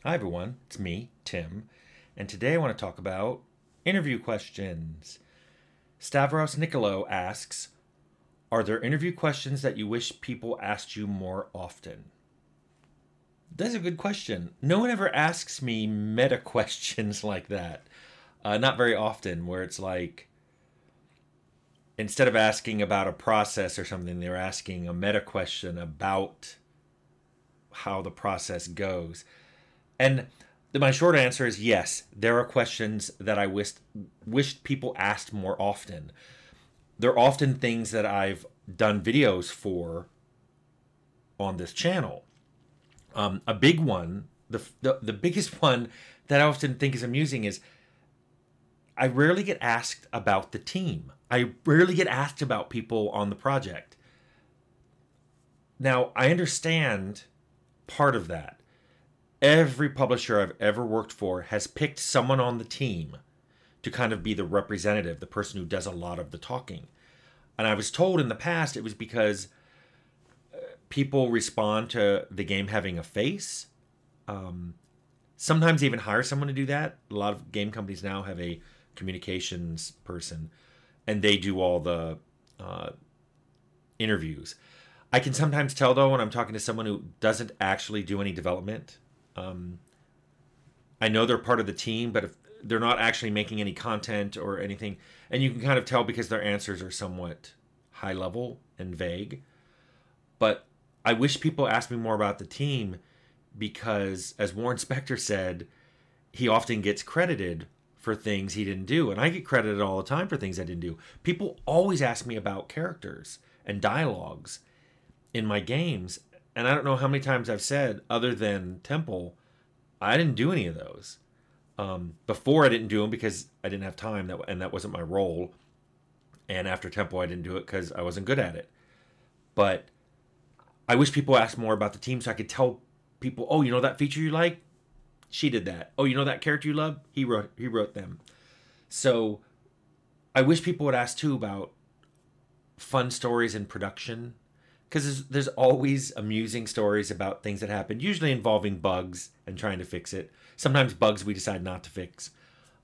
Hi, everyone. It's me, Tim, and today I want to talk about interview questions. Stavros Nicolo asks, are there interview questions that you wish people asked you more often? That's a good question. No one ever asks me meta questions like that. Not very often, where it's like, instead of asking about a process or something, they're asking a meta question about how the process goes. And my short answer is yes, there are questions that I wished people asked more often. They're often things that I've done videos for on this channel. A big one, the biggest one that I often think is amusing is I rarely get asked about the team. I rarely get asked about people on the project. Now, I understand part of that. Every publisher I've ever worked for has picked someone on the team to kind of be the representative, the person who does a lot of the talking. And I was told in the past it was because people respond to the game having a face. Sometimes even hire someone to do that. A lot of game companies now have a communications person, and they do all the interviews. I can sometimes tell, though, when I'm talking to someone who doesn't actually do any development. I know they're part of the team, but if they're not actually making any content or anything, and you can kind of tell because their answers are somewhat high level and vague. But I wish people asked me more about the team because, as Warren Spector said, he often gets credited for things he didn't do. And I get credited all the time for things I didn't do. People always ask me about characters and dialogues in my games. And I don't know how many times I've said, other than Temple, I didn't do any of those. Before I didn't do them because I didn't have time, and that wasn't my role. And after Temple, I didn't do it because I wasn't good at it. But I wish people asked more about the team so I could tell people, oh, you know that feature you like? She did that. Oh, you know that character you love? He wrote them. So I wish people would ask too about fun stories in production, because there's always amusing stories about things that happen, usually involving bugs and trying to fix it. Sometimes bugs we decide not to fix.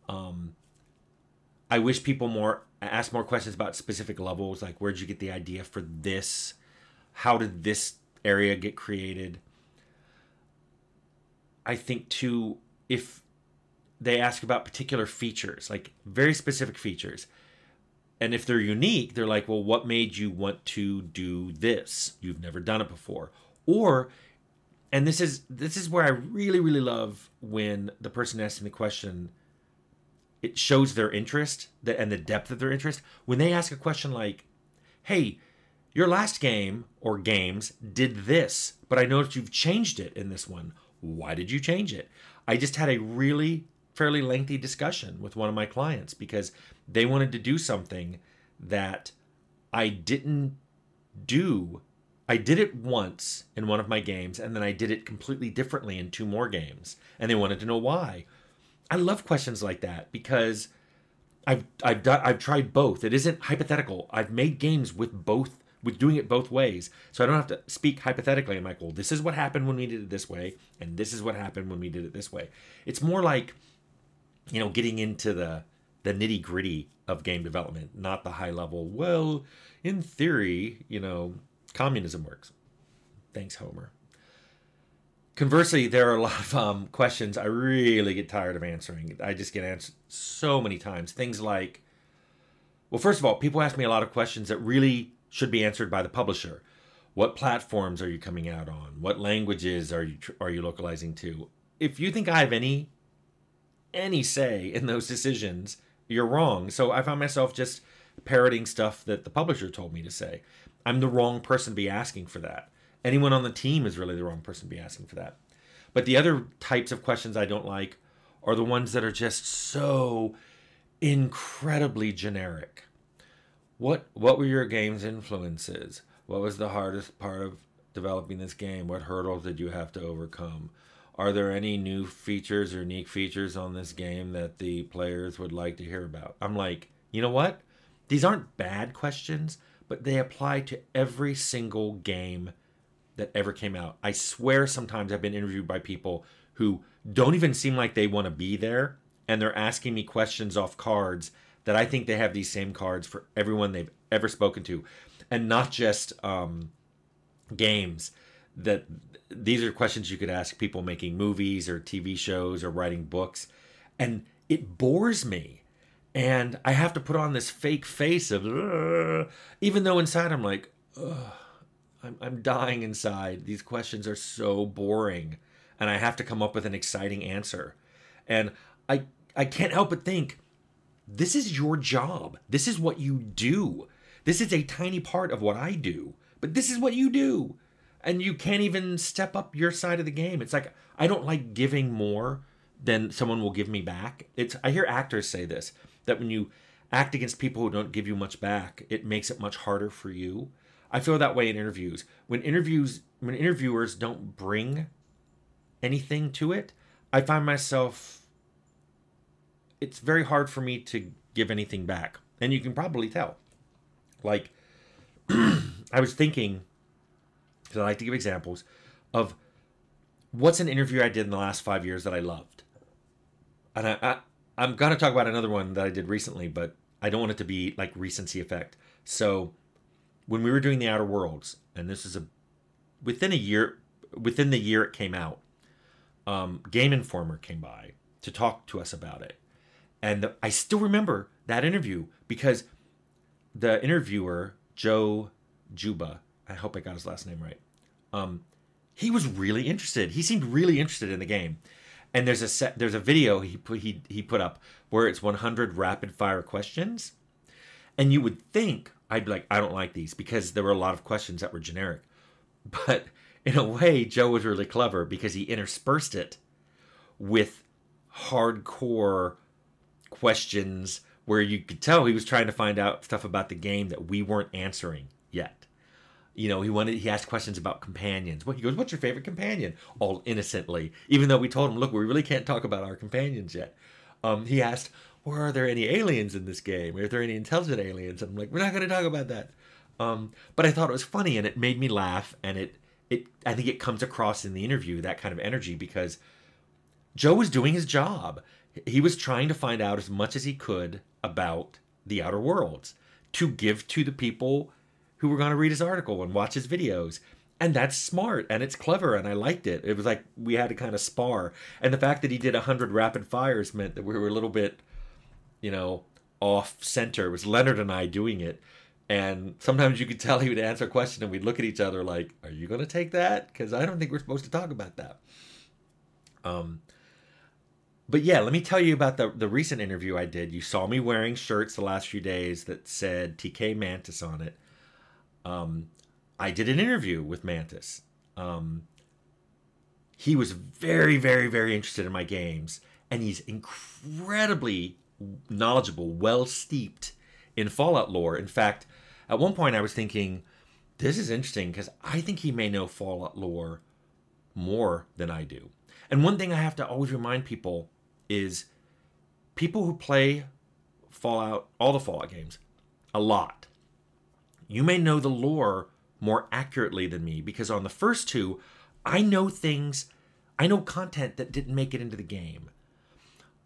I wish people ask more questions about specific levels, like where'd you get the idea for this? How did this area get created? I think too, if they ask about particular features, like very specific features, and if they're unique, they're like, well, what made you want to do this? You've never done it before. Or, and this is where I really, really love when the person asking the question, it shows their interest and the depth of their interest. When they ask a question like, hey, your last game or games did this, but I noticed you've changed it in this one. Why did you change it? I just had a really fairly lengthy discussion with one of my clients because they wanted to do something that I didn't do. I did it once in one of my games, and then I did it completely differently in two more games, and they wanted to know why. I love questions like that because I've tried both. It isn't hypothetical. I've made games with doing it both ways. So I don't have to speak hypothetically. I'm like, well, this is what happened when we did it this way, and this is what happened when we did it this way. It's more like, getting into the nitty gritty of game development, not the high level, well, in theory, communism works. Thanks, Homer. Conversely, there are a lot of questions I really get tired of answering. I just get answered so many times. Things like, well, first of all, people ask me a lot of questions that really should be answered by the publisher. What platforms are you coming out on? What languages are you localizing to? If you think I have any say in those decisions, you're wrong. So I found myself just parroting stuff that the publisher told me to say. I'm the wrong person to be asking for that. Anyone on the team is really the wrong person to be asking for that. But the other types of questions I don't like are the ones that are just so incredibly generic. What were your game's influences? What was the hardest part of developing this game? What hurdles did you have to overcome? Are there any new features or unique features on this game that the players would like to hear about? I'm like, you know what? These aren't bad questions, but they apply to every single game that ever came out. I swear sometimes I've been interviewed by people who don't even seem like they want to be there, and they're asking me questions off cards that I think they have these same cards for everyone they've ever spoken to, and not just games. That these are questions you could ask people making movies or TV shows or writing books, and it bores me, and I have to put on this fake face of even though inside I'm like, I'm dying inside. These questions are so boring, and I have to come up with an exciting answer, and I can't help but think, this is your job. This is what you do. This is a tiny part of what I do, but this is what you do. And you can't even step up your side of the game. It's like, I don't like giving more than someone will give me back. I hear actors say this, that when you act against people who don't give you much back, it makes it much harder for you. I feel that way in interviews. When interviewers don't bring anything to it, I find myself, it's very hard for me to give anything back. And you can probably tell. Like, I was thinking, because I like to give examples of what's an interview I did in the last 5 years that I loved. And I'm going to talk about another one that I did recently, but I don't want it to be like recency effect. So when we were doing The Outer Worlds, and this is within the year it came out, Game Informer came by to talk to us about it. And I still remember that interview because the interviewer, Joe Juba, I hope I got his last name right. He was really interested. He seemed really interested in the game. And there's a video he put up where it's 100 rapid fire questions. And you would think I'd be like, I don't like these, because there were a lot of questions that were generic. But in a way, Joe was really clever because he interspersed it with hardcore questions where you could tell he was trying to find out stuff about the game that we weren't answering yet. You know, he asked questions about companions. He goes, what's your favorite companion? All innocently, even though we told him, look, we really can't talk about our companions yet. He asked, well, are there any aliens in this game? Are there any intelligent aliens? And I'm like, we're not going to talk about that. But I thought it was funny, and it made me laugh, and I think it comes across in the interview, that kind of energy, because Joe was doing his job. He was trying to find out as much as he could about the Outer Worlds to give to the people who were going to read his article and watch his videos. And that's smart, and it's clever, and I liked it. It was like we had to kind of spar. And the fact that he did 100 rapid fires meant that we were a little bit, off center. It was Leonard and I doing it. And sometimes you could tell he would answer a question and we'd look at each other like, are you going to take that? Because I don't think we're supposed to talk about that. But yeah, let me tell you about the recent interview I did. You saw me wearing shirts the last few days that said TK Mantis on it. I did an interview with Mantis. He was very, very, very interested in my games, and he's incredibly knowledgeable, well steeped in Fallout lore. In fact, at one point I was thinking, this is interesting because I think he may know Fallout lore more than I do. And one thing I have to always remind people is people who play Fallout, all the Fallout games, a lot, you may know the lore more accurately than me, because on the first two, I know content that didn't make it into the game.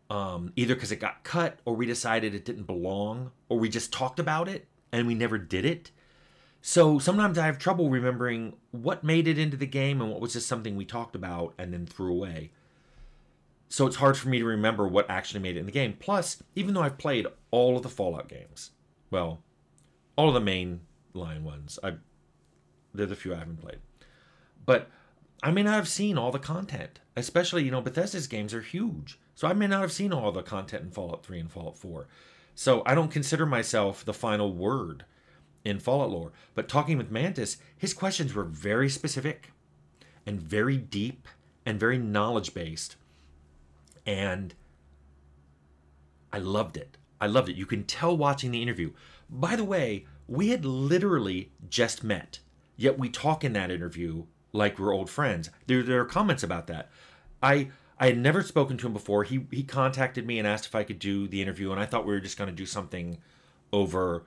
Either because it got cut, or we decided it didn't belong, or we just talked about it and we never did it. So sometimes I have trouble remembering what made it into the game and what was just something we talked about and then threw away. So it's hard for me to remember what actually made it in the game. Plus, even though I've played all of the Fallout games, well, all of the main line ones, there's a few I haven't played. But I may not have seen all the content. Especially, Bethesda's games are huge. So I may not have seen all the content in Fallout 3 and Fallout 4. So I don't consider myself the final word in Fallout lore. But talking with Mantis, his questions were very specific and very deep and very knowledge-based. And I loved it. I loved it. You can tell watching the interview. By the way, we had literally just met, yet we talk in that interview like we're old friends. There are comments about that. I had never spoken to him before. He contacted me and asked if I could do the interview, and I thought we were just going to do something over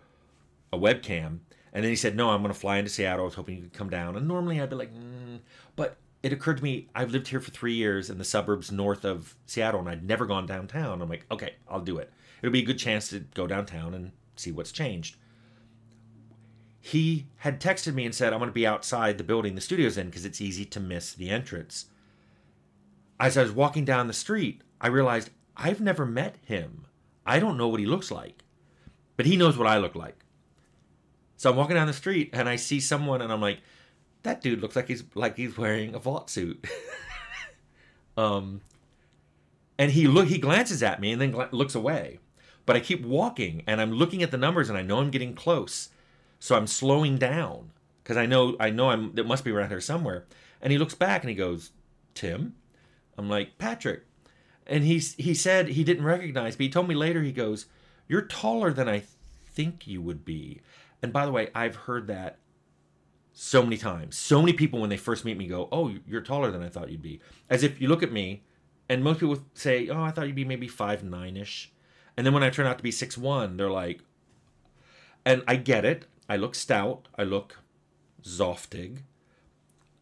a webcam. And then he said, no, I'm going to fly into Seattle. I was hoping you could come down. And normally I'd be like, but it occurred to me, I've lived here for 3 years in the suburbs north of Seattle, and I'd never gone downtown. I'm like, okay, I'll do it. It'll be a good chance to go downtown and see what's changed. He had texted me and said, I'm going to be outside the building the studio's in because it's easy to miss the entrance. As I was walking down the street, I realized I've never met him. I don't know what he looks like, but he knows what I look like. So I'm walking down the street and I see someone and I'm like, that dude looks like he's wearing a vault suit. And he glances at me and then looks away. But I keep walking and I'm looking at the numbers and I know I'm getting close. So I'm slowing down because I know it must be around here somewhere. And he looks back and he goes, Tim? I'm like, Patrick. And he said he didn't recognize me. He told me later, he goes, you're taller than I think you would be. And by the way, I've heard that so many times. So many people when they first meet me go, oh, you're taller than I thought you'd be. As if you look at me and most people say, oh, I thought you'd be maybe 5'9"-ish. And then when I turn out to be 6'1", they're like, and I get it. I look stout. I look zoftig.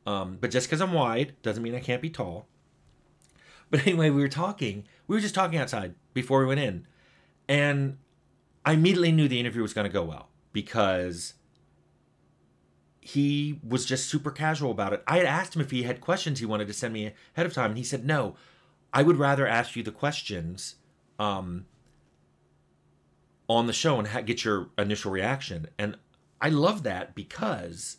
But just because I'm wide doesn't mean I can't be tall. But anyway, we were just talking outside before we went in. And I immediately knew the interview was going to go well because he was just super casual about it. I had asked him if he had questions he wanted to send me ahead of time. And he said, no, I would rather ask you the questions on the show and get your initial reaction. And I love that because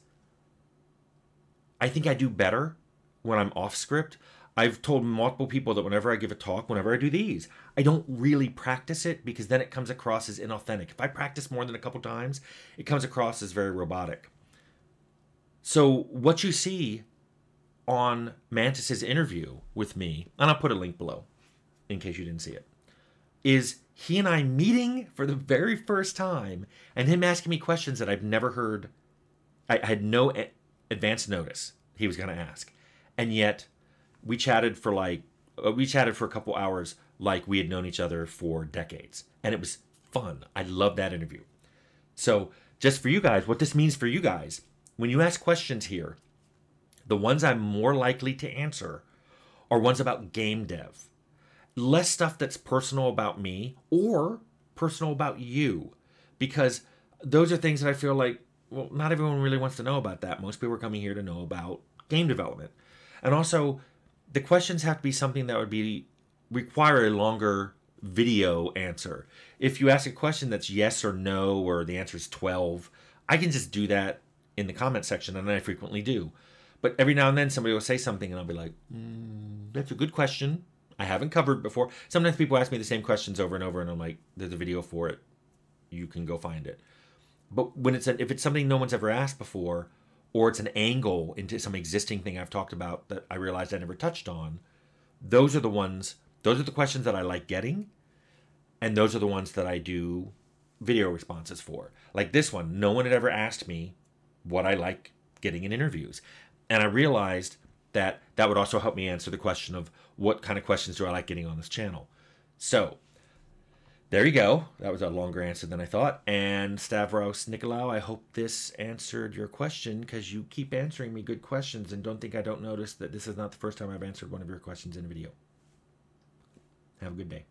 I think I do better when I'm off script. I've told multiple people that whenever I give a talk, whenever I do these, I don't really practice it because then it comes across as inauthentic. If I practice more than a couple times, it comes across as very robotic. So what you see on Mantis's interview with me, and I'll put a link below in case you didn't see it, is he and I meeting for the very first time and him asking me questions that I've never heard. I had no advance notice he was going to ask. And yet we chatted for a couple hours like we had known each other for decades. And it was fun. I love that interview. So just for you guys, what this means for you guys, when you ask questions here, the ones I'm more likely to answer are ones about game dev. Less stuff that's personal about me or personal about you. Because those are things that I feel like, well, not everyone really wants to know about that. Most people are coming here to know about game development. And also, the questions have to be something that would require a longer video answer. If you ask a question that's yes or no, or the answer is 12, I can just do that in the comment section, and I frequently do. But every now and then somebody will say something and I'll be like, that's a good question. I haven't covered before. Sometimes people ask me the same questions over and over and I'm like, there's a video for it. You can go find it. But when if it's something no one's ever asked before, or it's an angle into some existing thing I've talked about that I realized I never touched on, those are the questions that I like getting. And those are the ones that I do video responses for. Like this one, no one had ever asked me what I like getting in interviews. And I realized that would also help me answer the question of what kind of questions do I like getting on this channel. So there you go. That was a longer answer than I thought. And Stavros Nikolaou, I hope this answered your question because you keep answering me good questions and don't think I don't notice that this is not the first time I've answered one of your questions in a video. Have a good day.